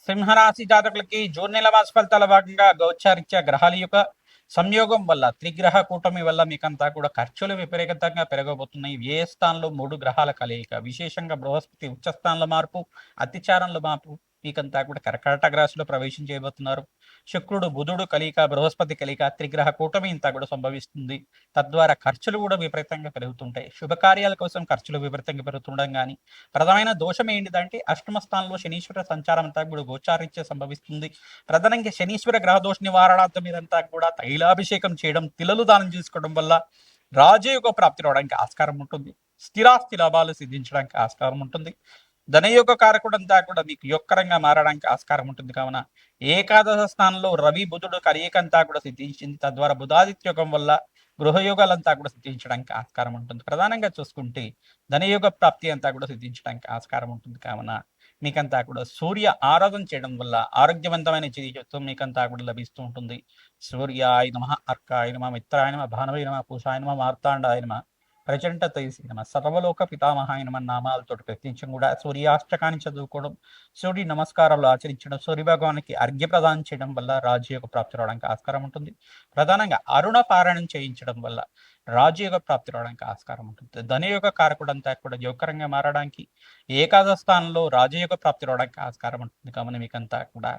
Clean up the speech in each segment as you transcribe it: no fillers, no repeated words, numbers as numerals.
సింహరాశి జాతకులకి జూన్ నెల మాస ఫలితాల భాగంగా గోచారిత్య గ్రహాల యొక్క సంయోగం వల్ల త్రిగ్రహ కూటమి వల్ల మీకంతా కూడా ఖర్చులు విపరీతంగా పెరగబోతున్నాయి. వ్యయ స్థానంలో 3 గ్రహాల కలయిక, విశేషంగా బృహస్పతి ఉచ్చ స్థానంలో మార్పు, అతిచారంలో మార్పు మీకంతా కూడా కర్కాటక రాశిలో ప్రవేశం చేయబోతున్నారు. శుక్రుడు బుధుడు కలయిక, బృహస్పతి కలయిక, త్రిగ్రహ కూటమి ఇంతా కూడా సంభవిస్తుంది. తద్వారా ఖర్చులు కూడా విపరీతంగా పెరుగుతుంటాయి. శుభకార్యాల కోసం ఖర్చులు విపరీతంగా పెరుగుతుండడం కానీ, ప్రధానమైన దోషం ఏంటిదంటే అష్టమ స్థానంలో శనీశ్వర సంచారం అంతా కూడా గోచారీత్యా సంభవిస్తుంది. ప్రధానంగా శనీశ్వర గ్రహ దోష నివారణార్థం మీరంతా కూడా తైలాభిషేకం చేయడం, తిలలు దానం చేసుకోవడం వల్ల రాజయోగ ప్రాప్తి రావడానికి ఆస్కారం ఉంటుంది. స్థిరాస్తి లాభాలు సిద్ధించడానికి ఆస్కారం ఉంటుంది. ధనయోగ కారకుడు అంతా కూడా మీకు యొక్కరంగా మారడానికి ఆస్కారం ఉంటుంది. కావున ఏకాదశ స్థానంలో రవి బుధుడు కలయికంతా కూడా సిద్ధించింది. తద్వారా బుధాదిత్య యోగం వల్ల గృహయోగాలంతా కూడా సిద్ధించడానికి ఆస్కారం ఉంటుంది. ప్రధానంగా చూసుకుంటే ధనయోగ ప్రాప్తి అంతా కూడా సిద్ధించడానికి ఆస్కారం ఉంటుంది. కావున మీకంతా కూడా సూర్య ఆరాధన చేయడం వల్ల ఆరోగ్యవంతమైన జీవితం మీకంతా కూడా లభిస్తూ ఉంటుంది. సూర్యాయ నమః, అర్కాయ నమః, మిత్రాయ నమః, భానవే నమః, పూషాయ నమః, మార్తాండాయ నమః, ప్రచండ తైసి నమ, సర్వలోక పితామహాయ నమ నామాలతో ప్రత్యేకించం కూడా సూర్యాష్టకాన్ని చదువుకోవడం, సూర్య నమస్కారాలు ఆచరించడం, సూర్య భగవానికి అర్ఘ్య ప్రదానం చేయడం వల్ల రాజయోగ ప్రాప్తి రావడానికి ఆస్కారం ఉంటుంది. ప్రధానంగా అరుణ పారాయణం చేయించడం వల్ల రాజయోగ ప్రాప్తి రావడానికి ఆస్కారం ఉంటుంది. ధనయోగ కారకుడు అంతా కూడా యోగకరంగా మారడానికి ఏకాదశ స్థానంలో రాజయోగ ప్రాప్తి రావడానికి ఆస్కారం ఉంటుంది. కావున మీకంతా కూడా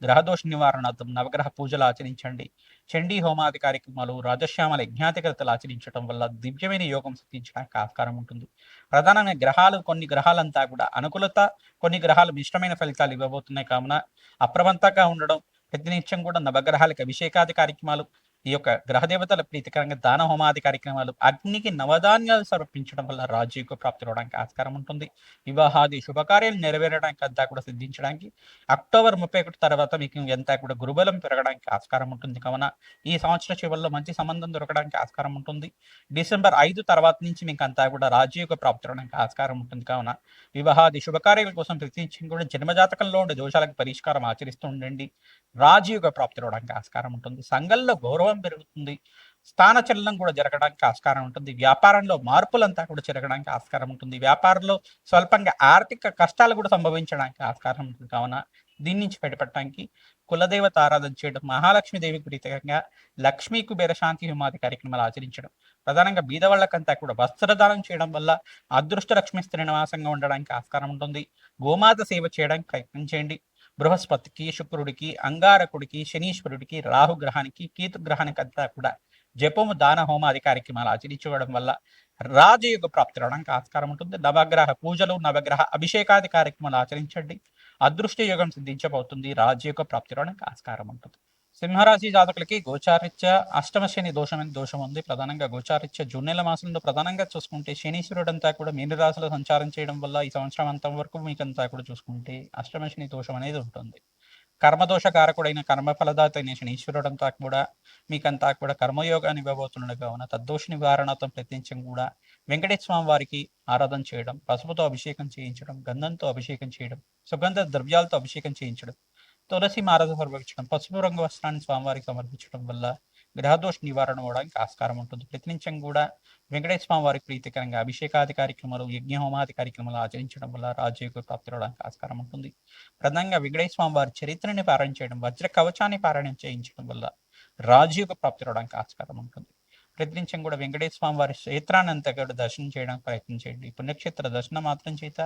గ్రహదోష నివారణార్థం నవగ్రహ పూజలు ఆచరించండి. చండీ హోమాది కార్యక్రమాలు, రాజశ్యామల యజ్ఞాతికృతలు ఆచరించడం వల్ల దివ్యమైన యోగం సిద్ధించడానికి ఆస్కారం ఉంటుంది. ప్రధానంగా గ్రహాలు, కొన్ని గ్రహాలంతా కూడా అనుకూలత, కొన్ని గ్రహాలు మిశ్రమైన ఫలితాలు ఇవ్వబోతున్నాయి. కావున అప్రమత్తంగా ఉండడం, ప్రతినిత్యం కూడా నవగ్రహాలకు అభిషేకాది కార్యక్రమాలు, ఈ యొక్క గ్రహదేవతల ప్రీతికరంగా దాన హోమాది కార్యక్రమాలు, అగ్నికి నవధాన్యాలు సమర్పించడం వల్ల రాజయోగ ప్రాప్తి రావడానికి ఆస్కారం ఉంటుంది. వివాహాది శుభకార్యాలు నెరవేరడానికి అంతా కూడా సిద్ధించడానికి అక్టోబర్ 31 తర్వాత మీకు ఎంత కూడా గురుబలం పెరగడానికి ఆస్కారం ఉంటుంది. కావున ఈ సంవత్సర చివరిలో మంచి సంబంధం దొరకడానికి ఆస్కారం ఉంటుంది. డిసెంబర్ 5 తర్వాత నుంచి మీకు అంతా కూడా రాజయోగ ప్రాప్తి రావడానికి ఆస్కారం ఉంటుంది. కావున వివాహాది శుభకార్యాల కోసం ప్రత్యేకించి కూడా జన్మజాతకంలో ఉండే దోషాలకు పరిష్కారం ఆచరిస్తూ ఉండండి. రాజయోగ ప్రాప్తి రావడానికి ఆస్కారం ఉంటుంది. సంఘంలో గౌరవం పెరుగుతుంది. స్థానచలనం కూడా జరగడానికి ఆస్కారం ఉంటుంది. వ్యాపారంలో మార్పులంతా కూడా జరగడానికి ఆస్కారం ఉంటుంది. వ్యాపారంలో స్వల్పంగా ఆర్థిక కష్టాలు కూడా సంభవించడానికి ఆస్కారం ఉంటుంది. కావున దీని నుంచి బయటపడటానికి కులదేవత ఆరాధన చేయడం, మహాలక్ష్మీదేవికి ప్రీతికంగా లక్ష్మీ కుబేర శాంతి హోమాది కార్యక్రమాలు ఆచరించడం, ప్రధానంగా బీదవాళ్ళకంతా కూడా వస్త్రదానం చేయడం వల్ల అదృష్ట లక్ష్మి స్థిర నివాసంగా ఉండడానికి ఆస్కారం ఉంటుంది. గోమాత సేవ చేయడానికి ప్రయత్నం చేయండి. బృహస్పతికి, శుక్రుడికి, అంగారకుడికి, శనీశ్వరుడికి, రాహుగ్రహానికి, కేతు గ్రహానికి అంతా కూడా జపము, దాన హోమాది కార్యక్రమాలు ఆచరించుకోవడం వల్ల రాజయోగ ప్రాప్తి రావడానికి ఆస్కారం ఉంటుంది. నవగ్రహ పూజలు, నవగ్రహ అభిషేకాది కార్యక్రమాలు ఆచరించండి. అదృష్ట యోగం సిద్ధించబోతుంది. రాజయోగ ప్రాప్తి రావడానికి ఆస్కారం ఉంటుంది. సింహరాశి జాతకులకి గోచారిత్య అష్టమ శని దోషం అని దోషం ఉంది. ప్రధానంగా గోచారిత్య జూన్ నెల మాసంలో ప్రధానంగా చూసుకుంటే శనీశ్వరుడు అంతా కూడా మీన రాశిలో సంచారం చేయడం వల్ల ఈ సంవత్సరం అంతా వరకు మీకంతా కూడా చూసుకుంటే అష్టమ శని దోషం అనేది ఉంటుంది. కర్మదోష కారకుడైన కర్మఫలదాత అయిన శనీశ్వరుడంతా కూడా మీకంతా కూడా కర్మయోగాన్ని ఇవ్వబోతున్నాడు. కావున తద్దోష నివారణతో ప్రత్యేకించం కూడా వెంకటేశ్వర స్వామి వారికి ఆరాధన చేయడం, పసుపుతో అభిషేకం చేయించడం, గంధంతో అభిషేకం చేయడం, సుగంధ ద్రవ్యాలతో అభిషేకం చేయించడం, తులసి మారద సమర్పించడం, పసుపు రంగు వస్త్రాన్ని స్వామివారికి సమర్పించడం వల్ల గ్రహదోష నివారణ అవడానికి ఆస్కారం ఉంటుంది. ప్రతినిత్యం కూడా వెంకటేశ్వర స్వామి వారికి ప్రీతికరంగా అభిషేకాది కార్యక్రమాలు, యజ్ఞ హోమాది కార్యక్రమాలు ఆచరించడం వల్ల రాజయోగ ప్రాప్తి రావడానికి ఆస్కారం ఉంటుంది. ప్రధానంగా వెంకటేశ్వర స్వామి వారి చరిత్రని పారాయణ చేయడం, వజ్ర కవచాన్ని పారాయణం చేయించడం వల్ల రాజయోగ ప్రాప్తి రావడానికి ఆస్కారం ఉంటుంది. ప్రతినిత్యం కూడా వెంకటేశ్వర స్వామి వారి క్షేత్రాన్ని అంతా కూడా దర్శనం చేయడానికి ప్రయత్నం చేయండి. పుణ్యక్షేత్ర దర్శనం మాత్రం చేత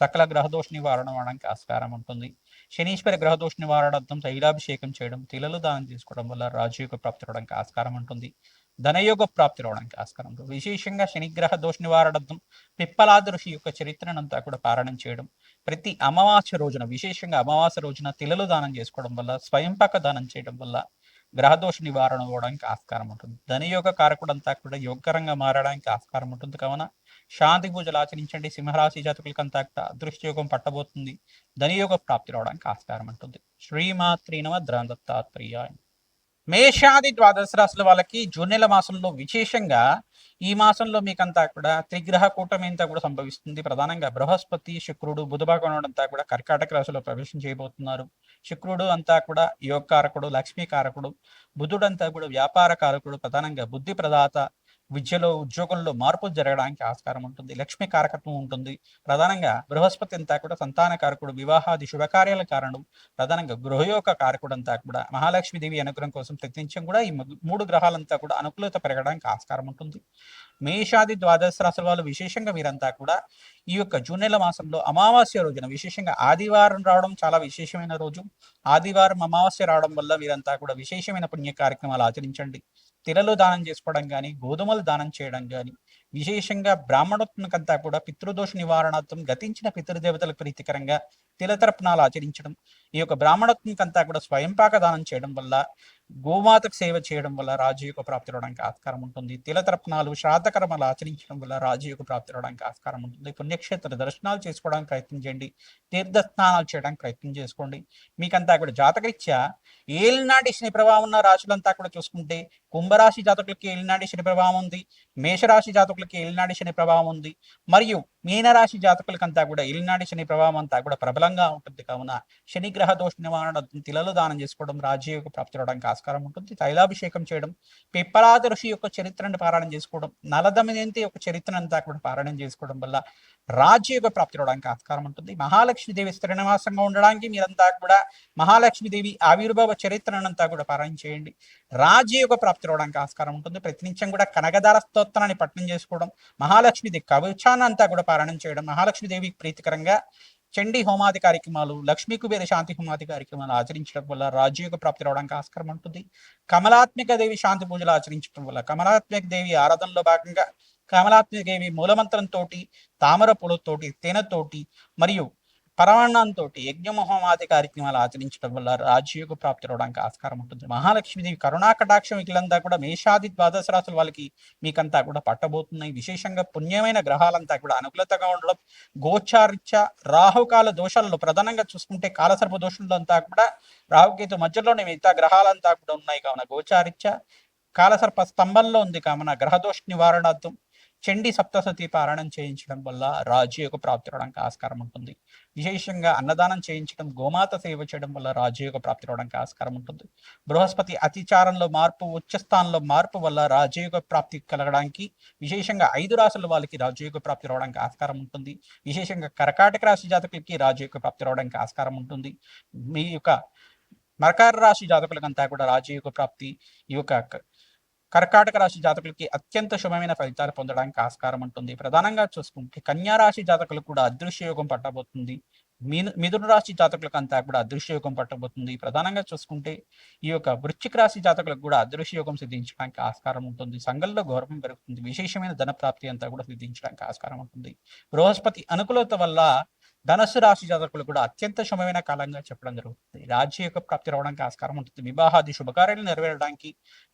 సకల గ్రహదోష నివారణ అవడానికి ఆస్కారం ఉంటుంది. శనీశ్వర గ్రహదోష నివారణార్థం తైలాభిషేకం చేయడం, తిలలు దానం తీసుకోవడం వల్ల రాజయోగ ప్రాప్తి రావడానికి ఆస్కారం ఉంటుంది. ధనయోగ ప్రాప్తి రావడానికి ఆస్కారం ఉంటుంది. విశేషంగా శనిగ్రహ దోష నివారణార్థం పిప్పలాద ఋషి యొక్క చరిత్రనంతా కూడా పారాయణం చేయడం, ప్రతి అమావాస్య రోజున, విశేషంగా అమావాస్య రోజున తిలలు దానం చేసుకోవడం వల్ల, స్వయంపాక దానం చేయడం వల్ల గ్రహదోష నివారణ అవ్వడానికి ఆస్కారం ఉంటుంది. ధనయోగ కారకుడు అంతా కూడా యోగకరంగా మారడానికి ఆస్కారం ఉంటుంది. కావున శాంతి పూజలు ఆచరించండి. సింహరాశి జాతకులకంతా అదృష్టయోగం పట్టబోతుంది. ధనయోగ ప్రాప్తి రావడానికి ఆస్కారం ఉంటుంది. శ్రీమాత్రి నమ దత్తాత్రేయ. మేషాది ద్వాదశ రాశుల వాళ్ళకి జూన్ నెల మాసంలో విశేషంగా ఈ మాసంలో మీకంతా కూడా త్రిగ్రహ కూటమి అంతా కూడా సంభవిస్తుంది. ప్రధానంగా బృహస్పతి, శుక్రుడు, బుధ భగవానుడు అంతా కూడా కర్కాటక రాశిలో ప్రవేశం చేయబోతున్నారు. శుక్రుడు అంతా కూడా యోగకారకుడు, లక్ష్మీ కారకుడు, బుధుడు అంతా కూడా వ్యాపార కారకుడు, ప్రధానంగా బుద్ధి ప్రదాత, విద్యలో ఉద్యోగంలో మార్పులు జరగడానికి ఆస్కారం ఉంటుంది. లక్ష్మి కారకత్వం ఉంటుంది. ప్రధానంగా బృహస్పతి అంతా కూడా సంతాన కారకుడు, వివాహాది శుభకార్యాల కారణం, ప్రధానంగా గృహయోగ కారకుడు అంతా కూడా మహాలక్ష్మీదేవి అనుగ్రహం కోసం ప్రతినిత్యం కూడా ఈ మూడు గ్రహాలంతా కూడా అనుకూలత పెరగడానికి ఆస్కారం ఉంటుంది. మేషాది ద్వాదశ రాశుల వాళ్ళు విశేషంగా వీరంతా కూడా ఈ యొక్క జూన్ నెల మాసంలో అమావాస్య రోజున విశేషంగా ఆదివారం రావడం చాలా విశేషమైన రోజు. ఆదివారం అమావాస్య రావడం వల్ల వీరంతా కూడా విశేషమైన పుణ్య కార్యక్రమాలు ఆచరించండి. తిరలు దానం చేసుకోవడం కానీ, గోధుమలు దానం చేయడం కానీ, విశేషంగా బ్రాహ్మణోత్మకంతా కూడా పితృదోష నివారణార్థం గతించిన పితృదేవతలకు ప్రీతికరంగా తిలతర్పణాలు ఆచరించడం, ఈ యొక్క బ్రాహ్మణోత్మకంతా కూడా స్వయంపాక దానం చేయడం వల్ల, గోమాతకు సేవ చేయడం వల్ల రాజయోగ ప్రాప్తి రావడానికి ఆస్కారం ఉంటుంది. తిలతర్పణాలు శ్రాద్ధకర్మలు ఆచరించడం వల్ల రాజయోగ ప్రాప్తి రావడానికి ఆస్కారం ఉంటుంది. పుణ్యక్షేత్ర దర్శనాలు చేసుకోవడానికి ప్రయత్నం చేయండి. తీర్థ స్నానాలు చేయడానికి ప్రయత్నం చేసుకోండి. మీకంతా కూడా జాతకరీత్యా ఏలినాటి శని ప్రభావం ఉన్న రాశులంతా కూడా చూసుకుంటే కుంభరాశి జాతకులకి ఏలినాటి శని ప్రభావం ఉంది. మేషరాశి జాతకులకి ఏలినాటి శని ప్రభావం ఉంది. మరియు మీనరాశి జాతకులకంతా కూడా ఏలినాటి శని ప్రభావం అంతా కూడా ప్రబలంగా ఉంటుంది. కావున శని గ్రహ దోష నివారణ తిలలు దానం చేసుకోవడం, రాజయోగ ప్రాప్తి రావడానికి ఆస్కారం ఉంటుంది. తైలాభిషేకం చేయడం, పిప్పలాద ఋషి యొక్క చరిత్రను పారాయణం చేసుకోవడం, నలదమయంతి యొక్క చరిత్రను అంతా కూడా పారాయణం చేసుకోవడం వల్ల రాజయోగ ప్రాప్తి రావడానికి ఆస్కారం ఉంటుంది. మహాలక్ష్మీదేవి స్థిరనివాసంగా ఉండడానికి మీరంతా కూడా మహాలక్ష్మీదేవి ఆవిర్భావ చరిత్రనంతా కూడా పారాయణ చేయండి. రాజయోగ ప్రాప్తి రావడానికి ఆస్కారం ఉంటుంది. ప్రతినిత్యం కూడా కనకదార స్తోత్రాన్ని పఠనం చేసుకోవడం, మహాలక్ష్మీదేవి కవచాన్ని అంతా కూడా పారాయణం చేయడం, మహాలక్ష్మీదేవికి ప్రీతికరంగా చండీ హోమాది కార్యక్రమాలు, లక్ష్మీ కుబేర శాంతి హోమాది కార్యక్రమాలు ఆచరించడం వల్ల రాజయోగ ప్రాప్తి రావడానికి ఆస్కారం ఉంటుంది. కమలాత్మిక దేవి శాంతి పూజలు ఆచరించడం వల్ల, కమలాత్మిక దేవి ఆరాధనలో భాగంగా కమలాత్మిక దేవి మూలమంత్రంతో, తామర పూలతోటి, తేనెతోటి మరియు పరమాన్నంతో యజ్ఞమహోమాది కార్యక్రమాలు ఆచరించడం వల్ల రాజయోగ ప్రాప్తి రావడానికి ఆస్కారం ఉంటుంది. మహాలక్ష్మీదేవి కరుణా కటాక్షం వీళ్ళంతా కూడా మేషాది ద్వాదశ రాశుల వాళ్ళకి మీకంతా కూడా పట్టబోతున్నాయి. విశేషంగా పుణ్యమైన గ్రహాలంతా కూడా అనుకూలతగా ఉండడం, గోచారిత్య రాహుకాల దోషాలలో ప్రధానంగా చూసుకుంటే కాలసర్ప దోషంలో అంతా కూడా రాహుకేతు మధ్యలోనే మిగతా గ్రహాలంతా కూడా ఉన్నాయి. కావున గోచారిత్య కాలసర్ప స్తంభంలో ఉంది. కావున గ్రహదోష నివారణార్థం చండీ సప్తసతి పారాయణం చేయించడం వల్ల రాజయోగ ప్రాప్తి రావడానికి ఆస్కారం ఉంటుంది. విశేషంగా అన్నదానం చేయించడం, గోమాత సేవ చేయడం వల్ల రాజయోగ ప్రాప్తి రావడానికి ఆస్కారం ఉంటుంది. బృహస్పతి అతిచారంలో మార్పు, ఉచ్చస్థానంలో మార్పు వల్ల రాజయోగ ప్రాప్తి కలగడానికి విశేషంగా 5 రాశుల వాళ్ళకి రాజయోగ ప్రాప్తి రావడానికి ఆస్కారం ఉంటుంది. విశేషంగా కర్కాటక రాశి జాతకులకి రాజయోగ ప్రాప్తి రావడానికి ఆస్కారం ఉంటుంది. మీ యొక్క మకర రాశి జాతకులకంతా కూడా రాజయోగ ప్రాప్తి, ఈ యొక్క కర్కాటక రాశి జాతకులకి అత్యంత శుభమైన ఫలితాలు పొందడానికి ఆస్కారం ఉంటుంది. ప్రధానంగా చూసుకుంటే కన్యా రాశి జాతకులకు కూడా అదృశ్యయోగం పట్టబోతుంది. మిథున రాశి జాతకులకు అంతా కూడా అదృశ్యయోగం పట్టబోతుంది. ప్రధానంగా చూసుకుంటే ఈ యొక్క వృశ్చిక రాశి జాతకులకు కూడా అదృశ్యయోగం సిద్ధించడానికి ఆస్కారం ఉంటుంది. సంఘంలో గౌరవం పెరుగుతుంది. విశేషమైన ధన ప్రాప్తి అంతా కూడా సిద్ధించడానికి ఆస్కారం ఉంటుంది. బృహస్పతి అనుకూలత వల్ల ధనస్సు రాశి జాతకులు కూడా అత్యంత శుభమైన కాలంగా చెప్పడం జరుగుతుంది. రాజ్య ప్రాప్తి రావడానికి ఆస్కారం ఉంటుంది. వివాహాది శుభకార్యాలు నెరవేరడానికి,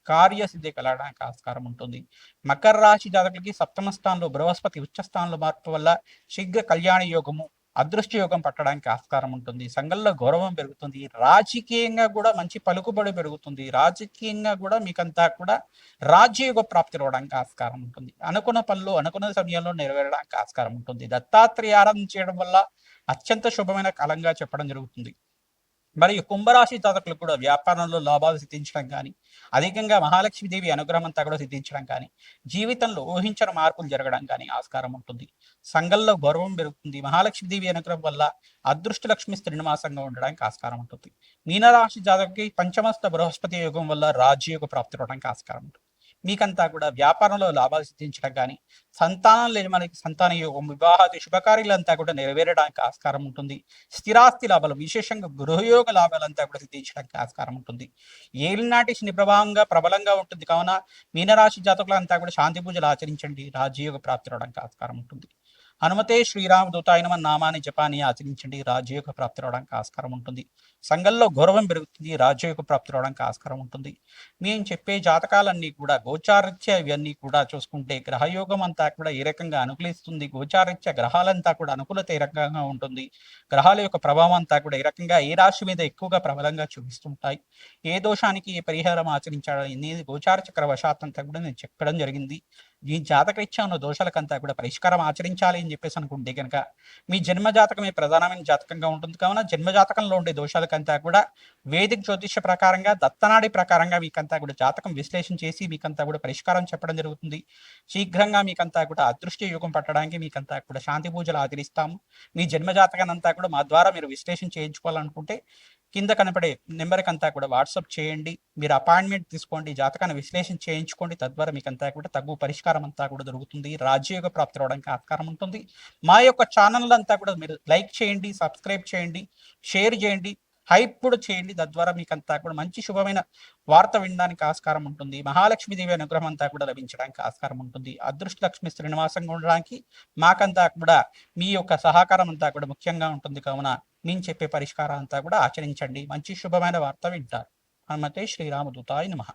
కార్యసిద్ధి కలగడానికి ఆస్కారం ఉంటుంది. మకర రాశి జాతకులకి సప్తమ స్థానంలో బృహస్పతి ఉచ్చ స్థానంలో మార్పు వల్ల శీఘ్ర కళ్యాణ యోగము, అదృష్ట యోగం పట్టడానికి ఆస్కారం ఉంటుంది. సంఘంలో గౌరవం పెరుగుతుంది. రాజకీయంగా కూడా మంచి పలుకుబడి పెరుగుతుంది. రాజకీయంగా కూడా మీకంతా కూడా రాజ్యయోగ ప్రాప్తి రావడానికి ఆస్కారం ఉంటుంది. అనుకున్న పనులు అనుకున్న సమయంలో నెరవేరడానికి ఆస్కారం ఉంటుంది. దత్తాత్రేయ ఆరాధన చేయడం వల్ల అత్యంత శుభమైన కాలంగా చెప్పడం జరుగుతుంది. మరియు కుంభరాశి జాతకులకు కూడా వ్యాపారంలో లాభాలు సిద్ధించడం కానీ, అధికంగా మహాలక్ష్మీదేవి అనుగ్రహం అంతా కూడా సిద్ధించడం కానీ, జీవితంలో ఊహించని మార్పులు జరగడం కానీ ఆస్కారం ఉంటుంది. సంఘంలో గౌరవం పెరుగుతుంది. మహాలక్ష్మీదేవి అనుగ్రహం వల్ల అదృష్ట లక్ష్మి శ్రీనివాసంగా ఉండడానికి ఆస్కారం ఉంటుంది. మీనరాశి జాతకులకి పంచమస్త బృహస్పతి యోగం వల్ల రాజ్యయోగ ప్రాప్తి రావడానికి ఆస్కారం ఉంటుంది. మీకంతా కూడా వ్యాపారంలో లాభాలు సిద్ధించడం కానీ, సంతానం లేని మనకి సంతాన యోగం, వివాహాది శుభకార్యాలంతా కూడా నెరవేరడానికి ఆస్కారం ఉంటుంది. స్థిరాస్తి లాభాలు, విశేషంగా గృహయోగ లాభాలంతా కూడా సిద్ధించడానికి ఆస్కారం ఉంటుంది. ఏలినాటి శని ప్రభావంగా ప్రబలంగా ఉంటుంది. కావున మీనరాశి జాతకులంతా కూడా శాంతి పూజలు ఆచరించండి. రాజయోగ ప్రాప్తి రావడానికి ఆస్కారం ఉంటుంది. హనుమతే శ్రీరామదూతాయ నమః నామాన్ని జపాన్ని ఆచరించండి. రాజయోగ ప్రాప్తి రావడానికి ఆస్కారం ఉంటుంది. సంఘంలో గౌరవం పెరుగుతుంది. రాజయోగ ప్రాప్తి రావడానికి ఆస్కారం ఉంటుంది. మేము చెప్పే జాతకాలన్నీ కూడా గోచారిత్య ఇవన్నీ కూడా చూసుకుంటే గ్రహయోగం అంతా కూడా ఏ రకంగా అనుకూలిస్తుంది, గోచారిత్య గ్రహాలంతా కూడా అనుకూలత ఏ రకంగా ఉంటుంది, గ్రహాల యొక్క ప్రభావం అంతా కూడా ఏ రకంగా ఏ రాశి మీద ఎక్కువగా ప్రబలంగా చూపిస్తుంటాయి, ఏ దోషానికి ఏ పరిహారం ఆచరించాలని గోచార చక్ర వశాత్ అంతా కూడా నేను చెప్పడం జరిగింది. ఈ జాతకరీత్యా ఉన్న దోషాలకంతా కూడా పరిష్కారం ఆచరించాలి అని చెప్పేసి అనుకుంటే కనుక మీ జన్మ జాతకమే ప్రధానమైన జాతకంగా ఉంటుంది కావున జన్మ జాతకంలో ఉండే దోషాలకంతా కూడా వేదిక జ్యోతిష ప్రకారంగా దత్తనాడి ప్రకారంగా మీకంతా కూడా జాతకం విశ్లేషణ చేసి మీకంతా కూడా పరిష్కారం చెప్పడం జరుగుతుంది. శీఘ్రంగా మీకంతా కూడా అదృష్ట యోగం పట్టడానికి మీకంతా కూడా శాంతి పూజలు ఆచరిస్తాము. మీ జన్మ జాతకాన్ని అంతా కూడా మా ద్వారా మీరు విశ్లేషణ చేయించుకోవాలనుకుంటే కింద కనపడే నెంబర్కి అంతా కూడా వాట్సాప్ చేయండి. మీరు అపాయింట్మెంట్ తీసుకోండి, జాతకాన్ని విశ్లేషణ చేయించుకోండి. తద్వారా మీకు అంతా కూడా తగు పరిష్కారం అంతా కూడా దొరుకుతుంది. రాజ్యయోగ ప్రాప్తి రావడానికి ఆస్కారం ఉంటుంది. మా యొక్క ఛానల్ అంతా కూడా మీరు లైక్ చేయండి, సబ్స్క్రైబ్ చేయండి, షేర్ చేయండి, హైప్ కూడా చేయండి. తద్వారా మీకు అంతా కూడా మంచి శుభమైన వార్త వినడానికి ఆస్కారం ఉంటుంది. మహాలక్ష్మీదేవి అనుగ్రహం అంతా కూడా లభించడానికి ఆస్కారం ఉంటుంది. అదృష్ట లక్ష్మి శ్రీనివాసంగా ఉండడానికి మాకంతా కూడా మీ యొక్క సహకారం అంతా కూడా ముఖ్యంగా ఉంటుంది. కావున నేను చెప్పే పరిష్కారం అంతా కూడా ఆచరించండి. మంచి శుభమైన వార్త వింటారు. హనుమతే శ్రీరామదూతాయ నమః.